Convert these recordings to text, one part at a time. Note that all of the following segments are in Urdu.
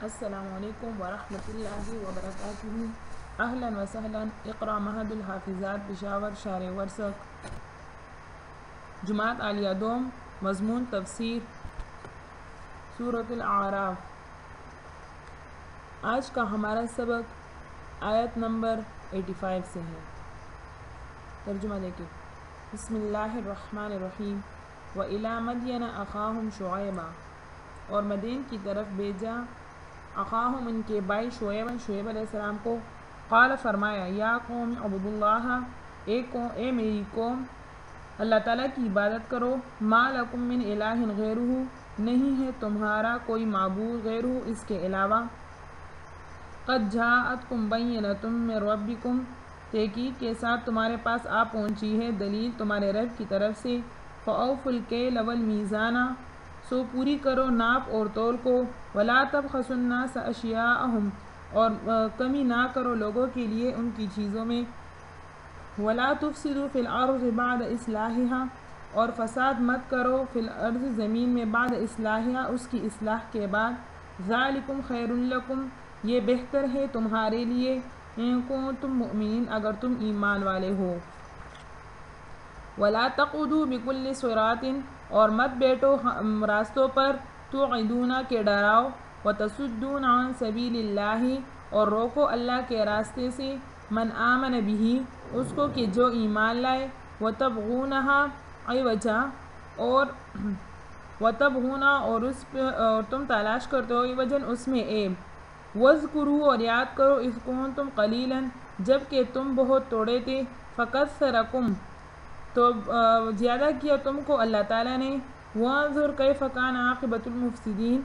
السلام علیکم ورحمۃ اللہ وبرکاتہ۔ اہلا و سہلا۔ اقرا مہد الحافظات پشاور شار ورثق جماعت عالیہ دوم۔ مضمون تفسیر سورۃ الاعراف۔ آج کا ہمارا سبق آیت نمبر 85 سے ہے۔ ترجمہ دیکھیں۔ بسم اللہ الرحمن الرحیم۔ وَإِلَىٰ مَدْيَنَ أَخَاهُمْ شُعَيْبًا، اور مدین کی طرف بھیجا اخاہم ان کے بھائی شعیب علیہ السلام کو۔ قال فرمایا، یا قوم اعبدوا اللہ، اے میری قوم اللہ تعالیٰ کی عبادت کرو۔ ما لکم من الہ غیرہ، نہیں ہے تمہارا کوئی معبود غیرہ اس کے علاوہ۔ قد جاءتکم بینۃ من ربکم، تحقیق کے ساتھ تمہارے پاس آ پہنچی ہے دلیل تمہارے رب کی طرف سے۔ فأوفوا الکیل والمیزان، سو پوری کرو ناپ اور تول کو۔ ولا تبخسوا الناس اشیاءہم، اور کمی نہ کرو لوگوں کے لیے ان کی چیزوں میں۔ ولا تفسدوا فی الارض بعد اصلاحها، اور فساد مت کرو فی الارض زمین میں بعد اصلاحها اس کی اصلاح کے بعد۔ ذالکم خیر لکم، یہ بہتر ہے تمہارے لیے، ان کنتم مؤمنین، اگر تم ایمان والے ہو۔ ولا تقعدوا بکل صراط، اور مت بیٹھو راستوں پر توعدون کے ڈراؤ، وتصدون عن سبیل اللہ، اور روکو اللہ کے راستے سے، من آمن بہ، اس کو کہ جو ایمان لائے، وتبغونہا عوجا، اور تم تلاش کرتے ہو عوجاً اس میں عیب۔ واذکروا، اور یاد کرو، اذ کنتم قلیلا، جب کہ تم بہت تھوڑے تھے، فکثرکم، تو زیادہ کیا تم کو اللہ تعالیٰ نے۔ وانظر کیف کان عاقبۃ المفسدین،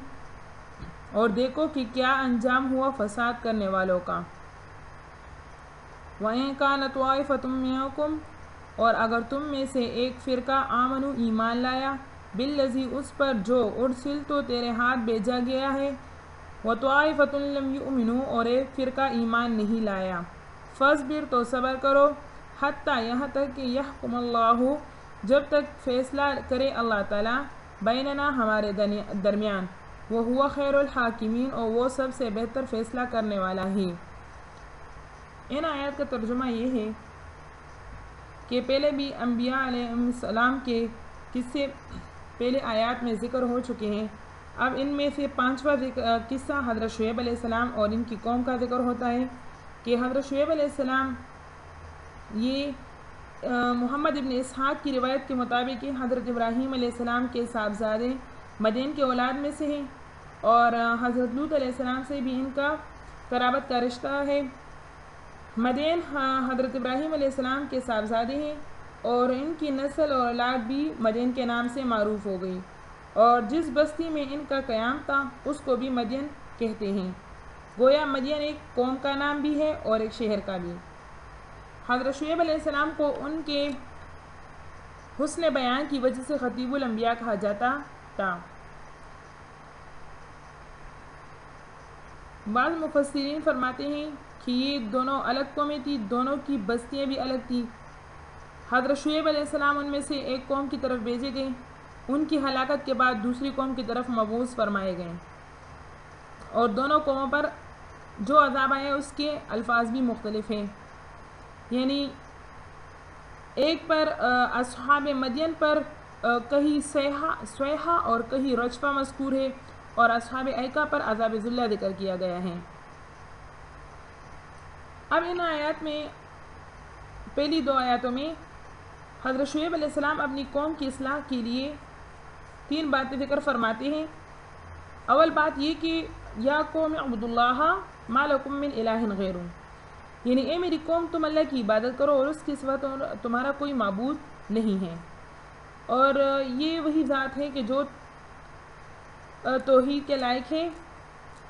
اور دیکھو کہ کیا انجام ہوا فساد کرنے والوں کا۔ وَإِن كَانَتْ طَائِفَةٌ مِّنكُمْ، اور اگر تم میں سے ایک فرقہ آمنوا ایمان لایا، بالذی اس پر جو ارسلت تیرے ہاتھ بھیجا گیا ہے، وطائفۃ لم یؤمنوا، اور ایک فرقہ ایمان نہیں لایا، فاصبر، تو صبر کرو، حتیٰ یہاں تک کہ یحکم اللہ، جب تک فیصلہ کرے اللہ تعالیٰ، بیننا ہمارے درمیان، وہو خیر الحاکمین، اور وہ سب سے بہتر فیصلہ کرنے والا ہے۔ ان آیات کا ترجمہ یہ ہے کہ پہلے بھی انبیاء علیہ السلام کے قصے پہلے آیات میں ذکر ہو چکے ہیں۔ اب ان میں سے پانچواں قصہ حضرت شعیب علیہ السلام اور ان کی قوم کا ذکر ہوتا ہے کہ حضرت شعیب علیہ السلام، یہ محمد ابن اسحاق کی روایت کے مطابق حضرت ابراہیم علیہ السلام کے صاحبزادے مدین کے اولاد میں سے ہیں، اور حضرت لوط علیہ السلام سے بھی ان کا قرابت کا رشتہ ہے۔ مدین حضرت ابراہیم علیہ السلام کے صاحبزادے ہیں، اور ان کی نسل اور اولاد بھی مدین کے نام سے معروف ہو گئی، اور جس بستی میں ان کا قیام تھا اس کو بھی مدین کہتے ہیں۔ گویا مدین ایک قوم کا نام بھی ہے اور ایک شہر کا بھی۔ حضرت شعیب علیہ السلام کو ان کے حسن بیان کی وجہ سے خطیب الانبیاء کہا جاتا تھا۔ بعض مفسرین فرماتے ہیں کہ یہ دونوں الگ قومیں تھیں، دونوں کی بستیاں بھی الگ تھیں۔ حضرت شعیب علیہ السلام ان میں سے ایک قوم کی طرف بھیجے گئے، ان کی ہلاکت کے بعد دوسری قوم کی طرف مبعوث فرمائے گئے، اور دونوں قوموں پر جو عذاب آئے اس کے الفاظ بھی مختلف ہیں۔ یعنی ایک پر اصحاب مدین پر کہیں صیحہ اور کہیں رجفہ مذکور ہے، اور اصحاب ایکا پر عذاب ذلہ ذکر کیا گیا ہے۔ اب ان آیات میں پہلی دو آیاتوں میں حضرت شعیب علیہ السلام اپنی قوم کی اصلاح کے لیے تین باتیں ذکر فرماتے ہیں۔ اول بات یہ کہ یا قوم اعبدوا اللہ ما لکم من الہ غیرہ، یعنی اے میری قوم تم اللہ کی عبادت کرو اور اس کے سوا تمہارا کوئی معبود نہیں ہے، اور یہ وہی ذات ہے کہ جو توحید کے لائق ہے۔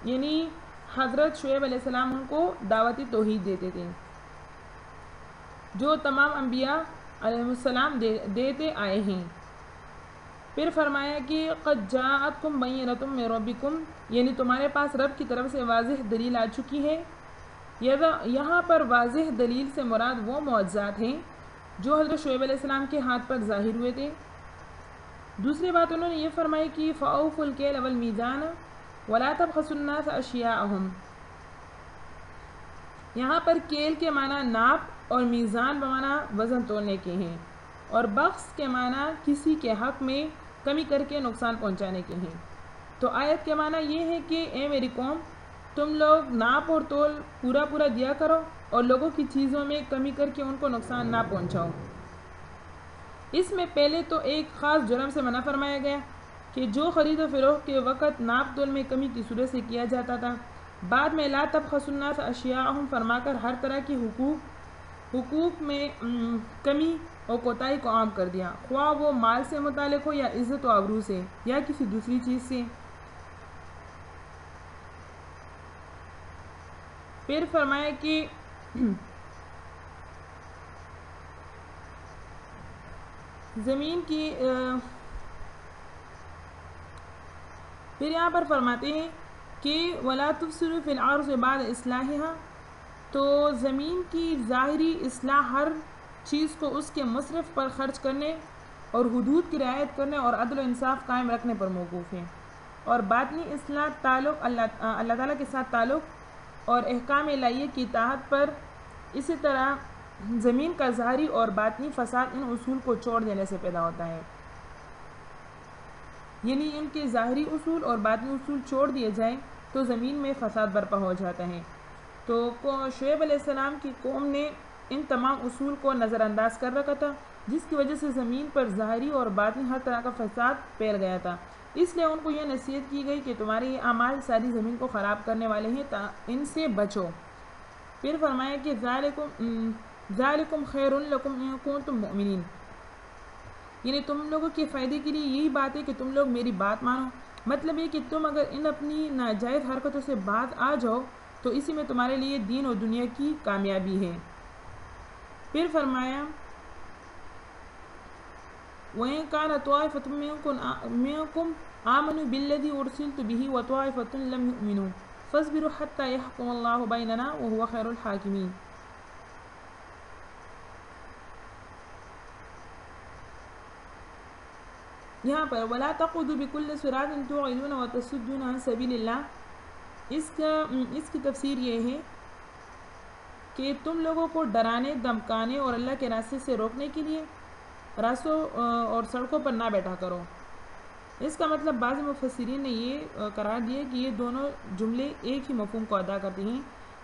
یعنی حضرت شعیب علیہ السلام ان کو دعوتی توحید دیتے تھے جو تمام انبیاء علیہ السلام دیتے آئے ہیں۔ پھر فرمایا کہ قد جاءتکم بینۃ من ربکم، یعنی تمہارے پاس رب کی طرف سے واضح دلیل آ چکی ہے۔ یہاں پر واضح دلیل سے مراد وہ معجزات ہیں جو حضرت شعیب علیہ السلام کے ہاتھ پر ظاہر ہوئے تھے۔ دوسری بات انہوں نے یہ فرمائی کہ فأوفوا الکیل والمیزان، ولا تبخسوا الناس اشیاءهم، یہاں پر کیل کے معنی ناپ اور میزان بمعنی وزن تولنے کے ہیں، اور بخس کے معنی کسی کے حق میں کمی کر کے نقصان پہنچانے کے ہیں۔ تو آیت کے معنی یہ ہے کہ اے میری قوم، تم لوگ ناپ اور تول پورا پورا دیا کرو اور لوگوں کی چیزوں میں کمی کر کے ان کو نقصان نہ پہنچاؤ۔ اس میں پہلے تو ایک خاص جرم سے منع فرمایا گیا کہ جو خرید و فروخت کے وقت ناپ تول میں کمی کی صورت سے کیا جاتا تھا، بعد میں لا تبخسوا الناس اشیاءهم فرما کر ہر طرح کے حقوق میں کمی اور کوتاہی کو عام کر دیا، خواہ وہ مال سے متعلق ہو یا عزت و آبرو سے یا کسی دوسری چیز سے۔ پھر فرمایا کہ زمین کی پھر یہاں پر فرماتے ہیں کہ وَلَا تُفْسِدُوا فِي الْأَرْضِ بَعْدَ إِصْلَاحِهَا، تو زمین کی ظاہری اصلاح ہر چیز کو اس کے مصرف پر خرچ کرنے اور حدود کی رعایت کرنے اور عدل و انصاف قائم رکھنے پر موقوف ہے، اور باطنی اصلاح تعلق اللہ تعالیٰ کے ساتھ تعلق اور احکام الہیہ کی اطاعت پر۔ اسی طرح زمین کا ظاہری اور باطنی فساد ان اصول کو چھوڑ دینے سے پیدا ہوتا ہے، یعنی ان کے ظاہری اصول اور باطنی اصول چھوڑ دیے جائیں تو زمین میں فساد برپا ہو جاتا ہے۔ تو شعیب علیہ السلام کی قوم نے ان تمام اصول کو نظر انداز کر رکھا تھا، جس کی وجہ سے زمین پر ظاہری اور باطنی ہر طرح کا فساد پھیل گیا تھا۔ اس لیے ان کو یہ نصیحت کی گئی کہ تمہارے یہ اعمال ساری زمین کو خراب کرنے والے ہیں، ان سے بچو۔ پھر فرمایا کہ ذالکم خیر لکم ان کنتم مؤمنین، یعنی تم لوگوں کے فائدے کے لیے یہی بات ہے کہ تم لوگ میری بات مانو، مطلب یہ کہ تم اگر ان اپنی ناجائز حرکتوں سے باز آ جاؤ تو اسی میں تمہارے لیے دین اور دنیا کی کامیابی ہے۔ پھر فرمایا وَإِن كَانَ طَائِفَةٌ مِّنكُمْ آمَنُوا بِالَّذِي أُرْسِلْتُ بِهِ وَطَائِفَةٌ لَّمْ يُؤْمِنُوا فَاصْبِرُوا حَتَّى يَحْكُمَ اللَّهُ بَيْنَنَا وَهُوَ خَيْرُ الْحَاكِمِينَ۔ یہاں پر وَلَا تَقْعُدُوا بِكُلِّ صِرَاطٍ تُوعِدُونَ وَتَصُدُّونَ عَن سَبِيلِ اللَّهِ، اس کی تفسیر یہ ہے کہ تم لوگوں کو ڈرانے، دھمکانے اور اللہ کے راستے سے روکنے کے لیے راستوں اور سڑکوں پر نہ بیٹھا کرو۔ اس کا مطلب بعض مفسرین نے یہ قرار دیا کہ یہ دونوں جملے ایک ہی مفہوم کو ادا کرتے ہیں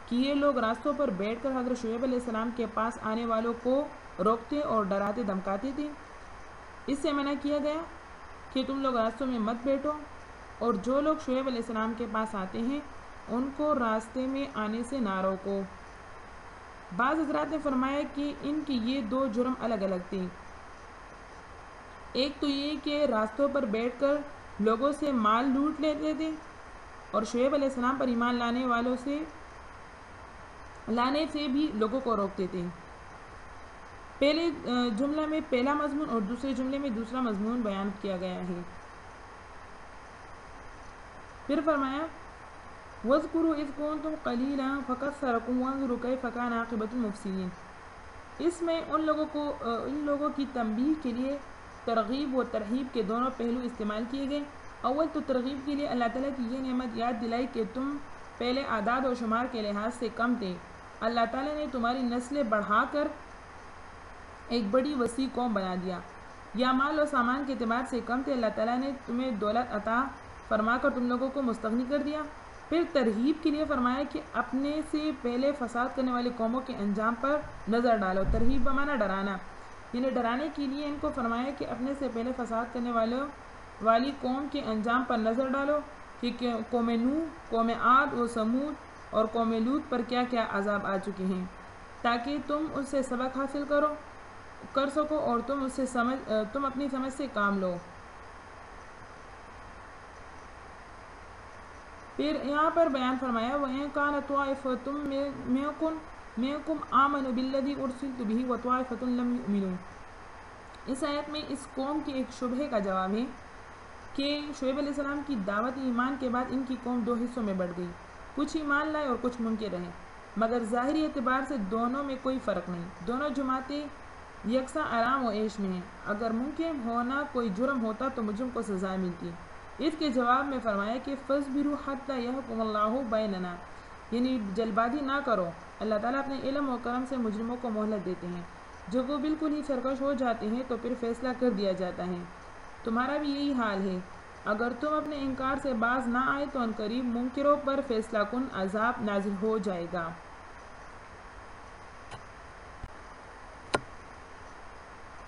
کہ یہ لوگ راستوں پر بیٹھ کر حضرت شعیب علیہ السلام کے پاس آنے والوں کو روکتے اور ڈراتے دھمکاتے تھے۔ اس سے منع کیا گیا کہ تم لوگ راستوں میں مت بیٹھو، اور جو لوگ شعیب علیہ السلام کے پاس آتے ہیں ان کو راستے میں آنے سے نہ روکو۔ بعض حضرات نے فرمایا کہ ان کی یہ دو جرم الگ الگ تھے، ایک تو یہ کہ راستوں پر بیٹھ کر لوگوں سے مال لوٹ لیتے تھے اور شعیب علیہ السلام پر ایمان لانے سے بھی لوگوں کو روکتے تھے۔ پہلے جملہ میں پہلا مضمون اور دوسرے جملے میں دوسرا مضمون بیان کیا گیا ہے۔ پھر فرمایا وَاذْكُرُوا إِذْ كُنْتُمْ قَلِيلًا فَكَثَّرَكُمْ وَانظُرُوا كَيْفَ كَانَ عَاقِبَةُ الْمُفْسِدِينَ۔ اس میں ان لوگوں کی تنبیہ کے لیے ترغیب و ترہیب کے دونوں پہلو استعمال کیے گئے۔ اول تو ترغیب کے لیے اللہ تعالیٰ کی یہ نعمت یاد دلائی کہ تم پہلے اعداد و شمار کے لحاظ سے کم تھے، اللہ تعالیٰ نے تمہاری نسلیں بڑھا کر ایک بڑی وسیع قوم بنا دیا، یا مال و سامان کے اعتبار سے کم تھے، اللہ تعالیٰ نے تمہیں دولت عطا فرما کر تم لوگوں کو مستغنی کر دیا۔ پھر ترہیب کے لیے فرمایا کہ اپنے سے پہلے فساد کرنے والی قوموں کے انجام پر نظر ڈالو۔ ترہیب بمعنی ڈرانا، یعنی ڈرانے کے لیے ان کو فرمایا کہ اپنے سے پہلے فساد کرنے والی قوم کے انجام پر نظر ڈالو کہ قوم نوح، قوم عاد و سمود اور قوم لوط پر کیا کیا عذاب آ چکے ہیں، تاکہ تم اس سے سبق حاصل کر سکو اور تم اپنی سمجھ سے کام لو۔ پھر یہاں پر بیان فرمایا وَإِن كَانَ طَائِفَةٌ مِّنكُمْ آمَنُوا بِالَّذِي أُرْسِلْتُ بِهِ وَطَائِفَةٌ لَّمْ يُؤْمِنُوا۔ اس آیت میں اس قوم کے ایک شبہے کا جواب ہے کہ شعیب علیہ السلام کی دعوت ایمان کے بعد ان کی قوم دو حصوں میں بڑھ گئی، کچھ ایمان لائے اور کچھ منکر رہے، مگر ظاہری اعتبار سے دونوں میں کوئی فرق نہیں، دونوں جماعتیں یکساں آرام و عیش میں ہیں۔ اگر ممکن ہونا کوئی جرم ہوتا تو مجرم کو سزا ملتی، اس کے جواب میں فرمایا کہ فَاصْبِرُوا حَتَّى يَحْكُمَ اللَّهُ بَيْنَنَا، یعنی جلد بازی نہ کرو، اللہ تعالیٰ اپنے علم و کرم سے مجرموں کو مہلت دیتے ہیں، جب وہ بالکل ہی سرکش ہو جاتے ہیں تو پھر فیصلہ کر دیا جاتا ہے، تمہارا بھی یہی حال ہے، اگر تم اپنے انکار سے باز نہ آئے تو عنقریب منکروں پر فیصلہ کن عذاب نازل ہو جائے گا۔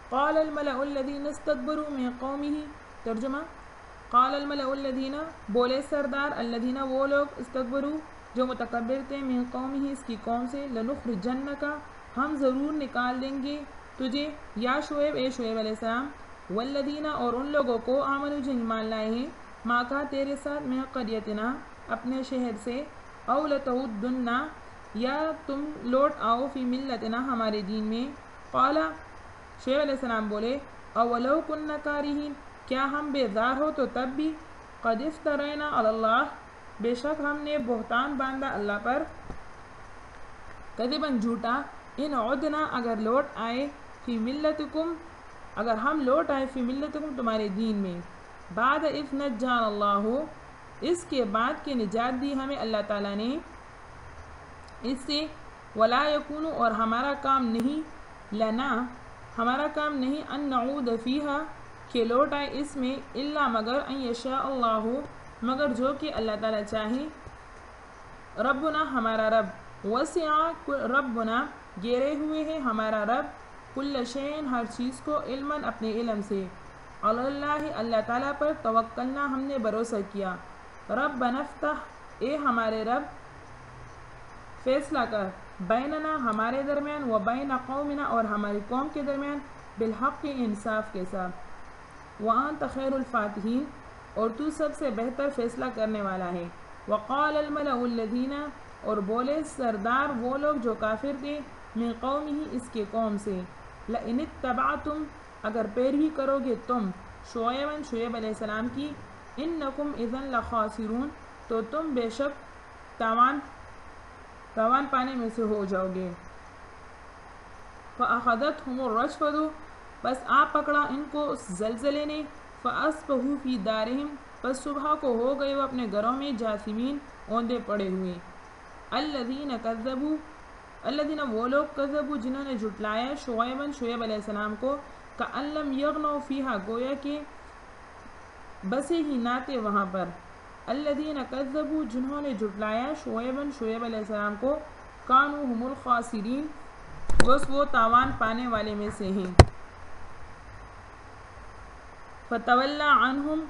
قال الملأ الذين استكبروا من قومه، ترجمہ، قال الملأ الذين، بولے سردار، الذين وہ لوگ، استكبروا جو متکبر تھے، من قومه اس کی قوم سے، لنخرجنك ہم ضرور نکال دیں گے تجھے، یا شعیب، اے شعیب علیہ السلام، والذین اور ان لوگوں کو، آمنوا جو ایمان لائے ہیں، ماکا تیرے ساتھ، من قریتنا اپنے شہر سے، او لتعودن یا تم لوٹ آؤ، فی ملتنا ہمارے دین میں، قال شعیب علیہ السلام بولے، اولو کننا کارہین کیا ہم بیزار ہو تو تب بھی، قد افترینا علی اللہ بے شک ہم نے بہتان باندھا اللہ پر، کذباً جھوٹا، ان عدنا اگر لوٹ آئے، فی ملتکم اگر ہم لوٹ آئے، فی ملتکم تمہارے دین میں، بعد اذ نجانا اللہ اس کے بعد کہ نجات دی ہمیں اللہ تعالیٰ نے اس سے، ولا یکون اور ہمارا کام نہیں، لنا ہمارا کام نہیں، ان نعود فیہا کہ لوٹ آئے اس میں، الا مگر ان یشاء اللہ مگر جو کہ اللہ تعالیٰ چاہے، ربنا ہمارا رب، وسع ربنا گھیرے ہوئے ہے ہمارا رب، کل شیء ہر چیز کو، علما اپنے علم سے، علی اللہ اللہ تعالیٰ پر، توکلنا ہم نے بھروسہ کیا، ربنا افتح اے ہمارے رب فیصلہ کر، بیننا ہمارے درمیان، و بین قومنا اور ہماری قوم کے درمیان، بالحق انصاف کے ساتھ، وانت خیر الفاتحین اور تو سب سے بہتر فیصلہ کرنے والا ہے، وقال الملأ الذین اور بولے سردار وہ لوگ جو کافر تھے، من قومہ اس کے قوم سے، لئن اتبعتم اگر پیروی کرو گے تم، شعیبا شعیب علیہ السلام کی، انکم اذا لخاسرون تو تم بے شک تاوان پانے میں سے ہو جاؤ گے، فأخذتهم الرجفة بس آپ پکڑا ان کو اس زلزلے نے، فأصبحوا فی دارہم بس صبح کو ہو گئے وہ اپنے گھروں میں، جاثمین اوندے پڑے ہوئے، الذین وہ لوگ، کذبوا جنہوں نے جھٹلایا، شعیبا شعیب علیہ السلام کو، کأن لم یغنوا فیہا گویا کہ بسے ہی نہ تھے وہاں پر، الذین کذبوا جنہوں نے جھٹلایا، شعیبا شعیب علیہ السلام کو، کانوا هم الخاسرین بس وہ تاوان پانے والے میں سے ہیں، فتولی عنہم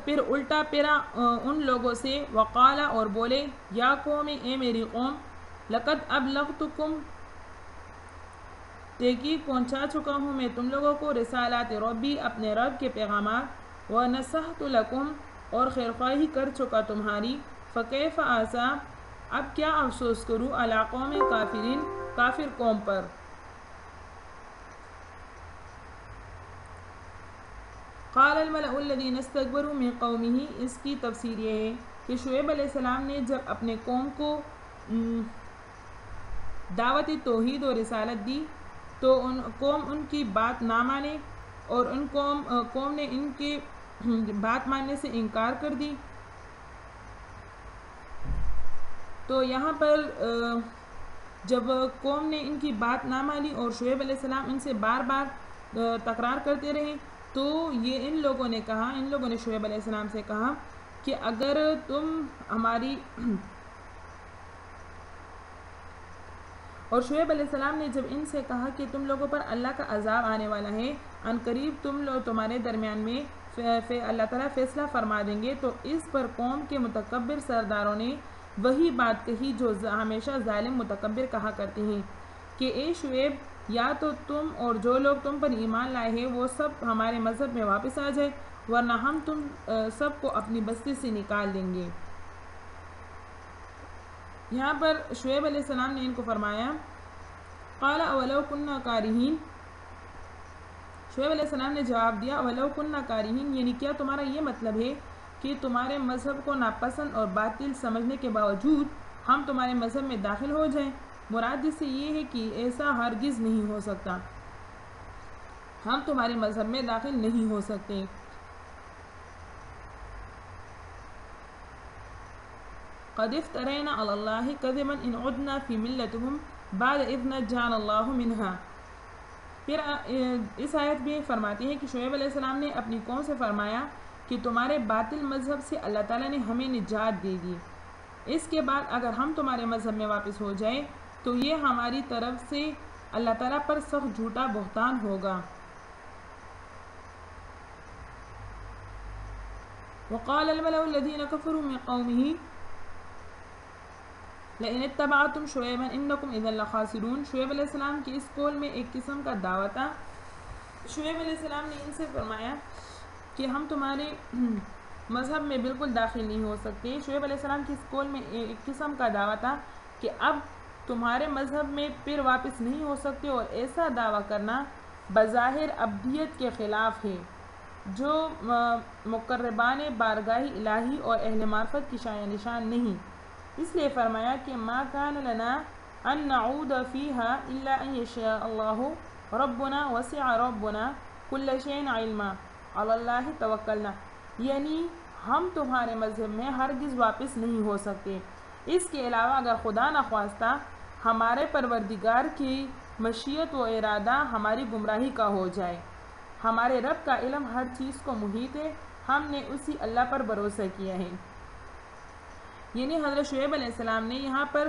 پھر الٹا پھرا ان لوگوں سے، وقال اور بولے، یا قوم اے میری قوم، لقد ابلغتکم تحقیق پہنچا چکا ہوں میں تم لوگوں کو، رسالات ربی اپنے رب کے پیغامات، ونصحت لکم اور خیرخواہی کر چکا تمہاری، فکیف آسا اب کیا افسوس کروں، علی قوم کافرین کافر قوم پر، قال الملأ الذین استکبروا من قومہ اس کی تفسیر یہ ہے کہ شعیب علیہ السلام نے جب اپنے قوم کو دعوت توحید و رسالت دی تو قوم ان کی بات نہ مانے، اور ان قوم نے ان کی بات ماننے سے انکار کر دی، تو یہاں پر جب قوم نے ان کی بات نہ مانی اور شعیب علیہ السلام ان سے بار بار تکرار کرتے رہے، تو یہ ان لوگوں نے شعیب علیہ السلام سے کہا کہ اگر تم ہماری اور شعیب علیہ السلام نے جب ان سے کہا کہ تم لوگوں پر اللہ کا عذاب آنے والا ہے، عنقریب تمہارے درمیان میں اللہ تعالیٰ فیصلہ فرما دیں گے، تو اس پر قوم کے متکبر سرداروں نے وہی بات کہی جو ہمیشہ ظالم متکبر کہا کرتے ہیں کہ اے شعیب یا تو تم اور جو لوگ تم پر ایمان لائے ہیں وہ سب ہمارے مذہب میں واپس آ جائے، ورنہ ہم تم سب کو اپنی بستی سے نکال دیں گے۔ یہاں پر شعیب علیہ السلام نے ان کو فرمایا، قال اولو کننا کارہین، شعیب علیہ السلام نے جواب دیا، اولو کننا کارہین یعنی کیا تمہارا یہ مطلب ہے کہ تمہارے مذہب کو ناپسند اور باطل سمجھنے کے باوجود ہم تمہارے مذہب میں داخل ہو جائیں؟ مراد اس سے یہ ہے کہ ایسا ہرگز نہیں ہو سکتا، ہم تمہارے مذہب میں داخل نہیں ہو سکتے۔ قد افترینا علی اللہ کذبا ان عدنا فی ملتہم بعد اذ نجانا اللہ منہا۔ پھر اس آیت میں فرماتے ہیں کہ شعیب علیہ السلام نے اپنی قوم سے فرمایا کہ تمہارے باطل مذہب سے اللہ تعالیٰ نے ہمیں نجات دے دی، اس کے بعد اگر ہم تمہارے مذہب میں واپس ہو جائیں تو یہ ہماری طرف سے اللہ تعالیٰ پر سخت جھوٹا بہتان ہوگا۔ وقال الملأ الذين كفروا من قومه لئن اتبعتم شعیبا انکم اذا لخاسرون۔ شعیب علیہ السلام کی اس قول میں ایک قسم کا دعویٰ تھا۔ شعیب علیہ السلام نے ان سے فرمایا کہ ہم تمہارے مذہب میں بالکل داخل نہیں ہو سکتے۔ شعیب علیہ السلام کی اس قول میں ایک قسم کا دعویٰ تھا کہ اب تمہارے مذہب میں پھر واپس نہیں ہو سکتے، اور ایسا دعویٰ کرنا بظاہر ابدیت کے خلاف ہے جو مقربان بارگاہ الہی اور اہل معرفت کی شایع نشان نہیں۔ اس لیے فرمایا کہ ما کان لنا ان نعود فیہا الا ان یشاء اللہ ربنا وسع ربنا کل شیء علما علی اللہ توکلنا، یعنی ہم تمہارے مذہب میں ہرگز واپس نہیں ہو سکتے، اس کے علاوہ اگر خدا نخواستہ ہمارے پروردگار کی مشیت و ارادہ ہماری گمراہی کا ہو جائے۔ ہمارے رب کا علم ہر چیز کو محیط ہے، ہم نے اسی اللہ پر بھروسہ کیا ہے۔ یعنی حضرت شعیب علیہ السلام نے یہاں پر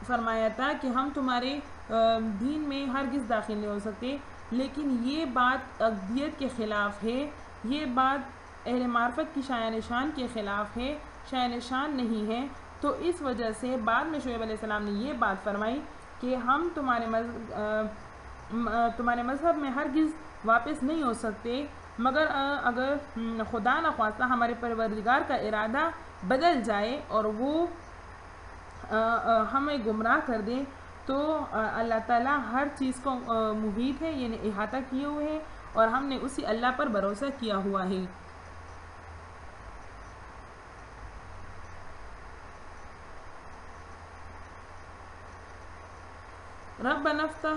فرمایا تھا کہ ہم تمہارے دین میں ہرگز داخل نہیں ہو سکتے، لیکن یہ بات ابدیت کے خلاف ہے، یہ بات اہل معرفت کی شایع نشان کے خلاف ہے، شایع نشان نہیں ہے۔ تو اس وجہ سے بعد میں شعیب علیہ السلام نے یہ بات فرمائی کہ ہم تمہارے مذہب میں ہرگز واپس نہیں ہو سکتے، مگر اگر خدا نخواستہ ہمارے پروردگار کا ارادہ بدل جائے اور وہ ہمیں گمراہ کر دیں تو اللہ تعالیٰ ہر چیز کو محیط ہے، یعنی احاطہ کیے ہوئے ہے، اور ہم نے اسی اللہ پر بھروسہ کیا ہوا ہے۔ ربنا افتح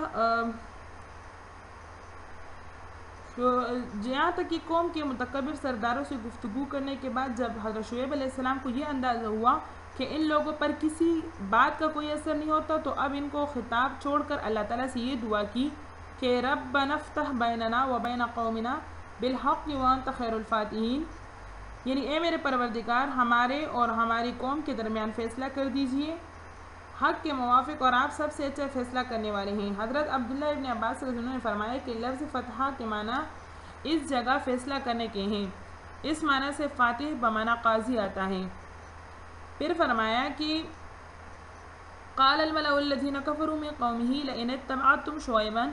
جہاں تک کہ قوم کے متکبر سرداروں سے گفتگو کرنے کے بعد جب حضرت شعیب علیہ السلام کو یہ اندازہ ہوا کہ ان لوگوں پر کسی بات کا کوئی اثر نہیں ہوتا، تو اب ان کو خطاب چھوڑ کر اللہ تعالیٰ سے یہ دعا کی کہ ربنا افتح بیننا و بین قومنا بالحق وانت خیر الفاتحین، یعنی اے میرے پروردگار ہمارے اور ہماری قوم کے درمیان فیصلہ کر دیجئے حق کے موافق، اور آپ سب سے اچھا فیصلہ کرنے والے ہیں۔ حضرت عبداللہ ابن عباس رضی اللہ عنہ نے فرمایا کہ لفظ فتحہ کے معنی اس جگہ فیصلہ کرنے کے ہیں، اس معنی سے فاتح بمعنی قاضی آتا ہے۔ پھر فرمایا کہ قال الملأ الذين كفروا من قومه لئن اتبعتم شعيبا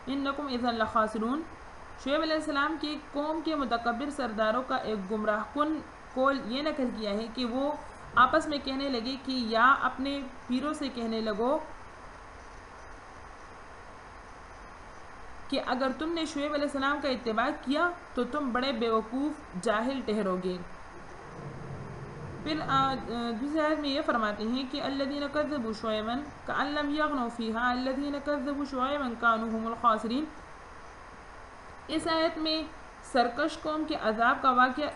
انكم اذا لخاسرون۔ شعیب علیہ السلام کی قوم کے متکبر سرداروں کا ایک گمراہ کن قول یہ نقل کیا ہے کہ وہ آپس میں کہنے لگے کہ یا اپنے پیروں سے کہنے لگو کہ اگر تم نے شعیب علیہ السلام کا اتباع کیا تو تم بڑے بیوقوف جاہل ٹھہرو گے۔ پھر دوسری آیت میں یہ فرماتے ہیں کہ الذین کذبوا شعیبا کأن لم یغنوا فیہا الذین کذبوا شعیبا کانوا هم الخاسرین۔ اس آیت میں سرکش قوم کے عذاب کا واقعہ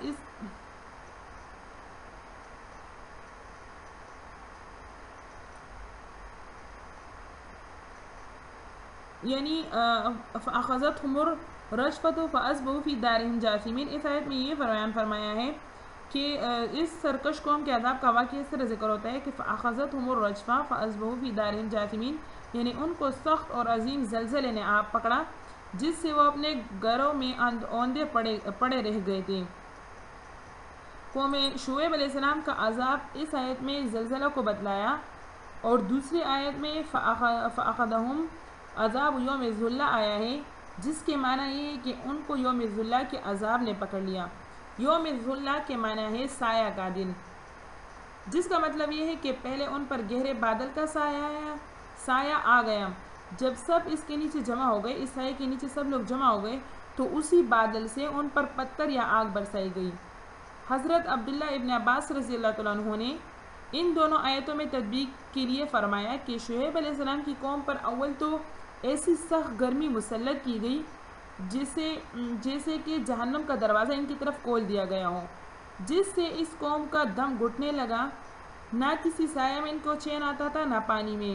یعنی فأخذتهم الرجفة فأصبحوا في دارهم جاثمین۔ اس آیت میں یہ فرمایا ہے کہ اس سرکش قوم کے عذاب کا واقعہ اس طرح ذکر ہوتا ہے کہ فأخذتهم الرجفة فأصبحوا في دارهم جاثمین، یعنی ان کو سخت اور عظیم زلزلے نے آپ پکڑا جس سے وہ اپنے گھروں میں اوندے پڑے رہ گئے تھے۔ قوم شعیب علیہ السلام کا عذاب اس آیت میں زلزلہ کو بتلایا، اور دوسری آیت میں فأخذهم عذاب یوم الذلہ آیا ہے، جس کے معنی یہ ہے کہ ان کو یوم الذلہ کے عذاب نے پکڑ لیا۔ یوم الذلہ کے معنی ہے سایہ کا دن، جس کا مطلب یہ ہے کہ پہلے ان پر گہرے بادل کا سایہ آ گیا، جب سب اس کے نیچے جمع ہو گئے، اس سائے کے نیچے سب لوگ جمع ہو گئے تو اسی بادل سے ان پر پتھر یا آگ برسائی گئی۔ حضرت عبداللہ ابن عباس رضی اللہ تعالیٰ عنہ نے ان دونوں آیتوں میں تطبیق کے لیے فرمایا کہ شعیب علیہ السلام کی قوم پر اول تو ایسی سخت گرمی مسلط کی گئی جیسے کہ جہنم کا دروازہ ان کی طرف کھول دیا گیا ہو، جس سے اس قوم کا دم گھٹنے لگا۔ نہ کسی سایہ میں ان کو چین آتا تھا نہ پانی میں۔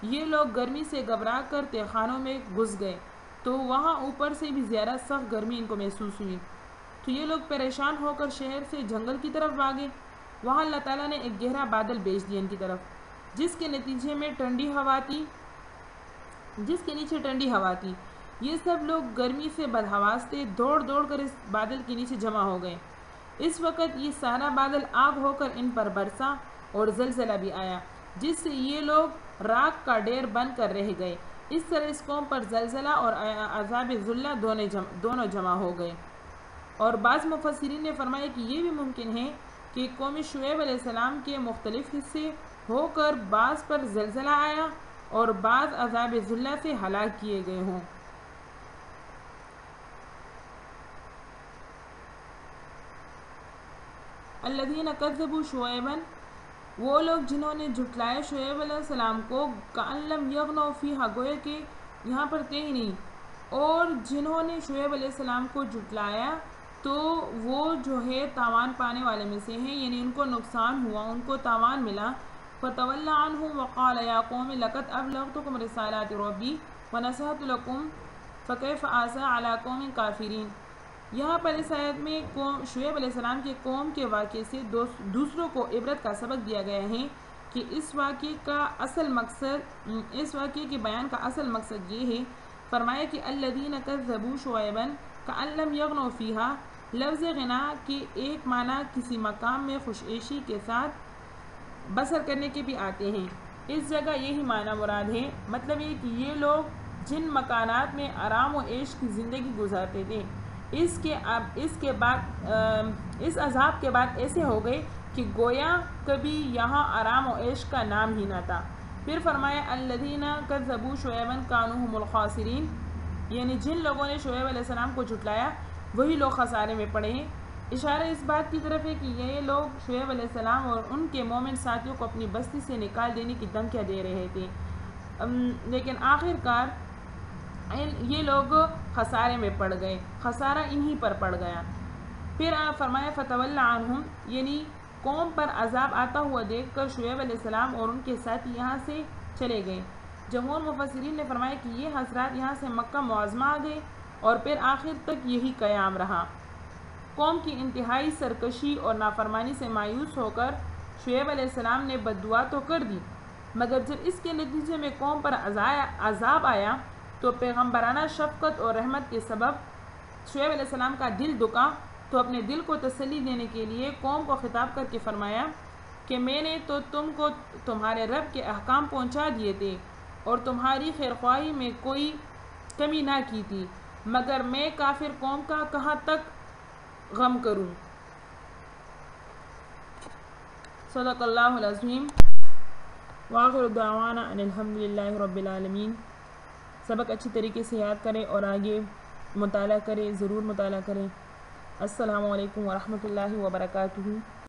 یہ لوگ گرمی سے گھبرا کر تہخانوں میں گھس گئے تو وہاں اوپر سے بھی زیادہ سخت گرمی ان کو محسوس ہوئی، تو یہ لوگ پریشان ہو کر شہر سے جنگل کی طرف بھاگے۔ وہاں اللہ تعالیٰ نے ایک گہرا بادل بھیج دیا ان کی طرف، جس کے نتیجے میں ٹھنڈی ہوا تھی۔ یہ سب لوگ گرمی سے بدحواس تھے، دوڑ دوڑ کر اس بادل کے نیچے جمع ہو گئے۔ اس وقت یہ سارا بادل آگ ہو کر ان پر برسا اور زلزلہ بھی آیا، جس سے یہ لوگ راکھ کا ڈھیر بن کر رہ گئے۔ اس طرح اس قوم پر زلزلہ اور عذاب ذلہ دونوں جمع ہو گئے۔ اور بعض مفسرین نے فرمایا کہ یہ بھی ممکن ہے کہ قوم شعیب علیہ السلام کے مختلف حصے ہو کر بعض پر زلزلہ آیا اور بعض عذاب ذلہ سے ہلاک کیے گئے ہوں۔ الذین کذبوا شعیبا، وہ لوگ جنہوں نے جھٹلایا شعیب علیہ السلام کو، کأن لم یغنوا فیہا، گویا کہ یہاں پر تھے ہی نہیں، اور جنہوں نے شعیب علیہ السلام کو جھٹلایا تو وہ جو ہے تاوان پانے والے میں سے ہیں، یعنی ان کو نقصان ہوا، ان کو تاوان ملا۔ فَتَوَلَّ عَنْهُمْ وَقَالَ يَا قَوْمِ لَقَدْ أَبْلَغْتُكُمْ رِسَالَاتِ رَبِّي وَنَصَحْتُ لَكُمْ فَكَيْفَ آسَىٰ عَلَىٰ قَوْمٍ كَافِرِينَ۔ یہاں پر اس آیت میں شعیب علیہ السلام کے قوم کے واقعے سے دوسروں کو عبرت کا سبق دیا گیا ہے کہ اس واقعے کے بیان کا اصل مقصد یہ ہے۔ فرمایا کہ الذین کذبوا شعیبا کأن لم یغنوا فیہا، لفظ غنا کے ایک معنی کسی مقام میں خوش عیشی کے ساتھ بسر کرنے کے بھی آتے ہیں، اس جگہ یہی معنی مراد ہے۔ مطلب یہ کہ یہ لوگ جن مکانات میں آرام و عیش کی زندگی گزارتے تھے، اس عذاب کے بعد ایسے ہو گئے کہ گویا کبھی یہاں آرام و عیش کا نام ہی نہ تھا۔ پھر فرمایا الذین کذبوا شعیبا کانوا هم الخاسرین، یعنی جن لوگوں نے شعیب علیہ السلام کو جھٹلایا وہی لوگ خسارے میں پڑے ہیں۔ اشارہ اس بات کی طرف ہے کہ یہ لوگ شعیب علیہ السلام اور ان کے مومن ساتھیوں کو اپنی بستی سے نکال دینے کی دھمکیاں دے رہے تھے، لیکن آخر کار یہ لوگ خسارے میں پڑ گئے، خسارہ انہی پر پڑ گیا۔ پھر فرمایا فتول عنہم، یعنی قوم پر عذاب آتا ہوا دیکھ کر شعیب علیہ السلام اور ان کے ساتھی یہاں سے چلے گئے۔ جمہور مفسرین نے فرمایا کہ یہ حضرات یہاں سے مکہ معظمہ آ گئے اور پھر آخر تک یہی قیام رہا۔ قوم کی انتہائی سرکشی اور نافرمانی سے مایوس ہو کر شعیب علیہ السلام نے بد دعا تو کر دی، مگر جب اس کے نتیجے میں قوم پر عذاب آیا تو پیغمبرانہ شفقت اور رحمت کے سبب شعیب علیہ السلام کا دل دکا، تو اپنے دل کو تسلی دینے کے لیے قوم کو خطاب کر کے فرمایا کہ میں نے تو تم کو تمہارے رب کے احکام پہنچا دیے تھے اور تمہاری خیرخواہی میں کوئی کمی نہ کی تھی، مگر میں کافر قوم کا کہاں تک غم کروں۔ صدق اللہ العظیم۔ وآخر دعوانا ان الحمدللہ رب العالمین۔ سبق اچھی طریقے سے یاد کریں اور آگے مطالعہ کریں، ضرور مطالعہ کریں۔ السلام علیکم ورحمۃ اللہ وبرکاتہ۔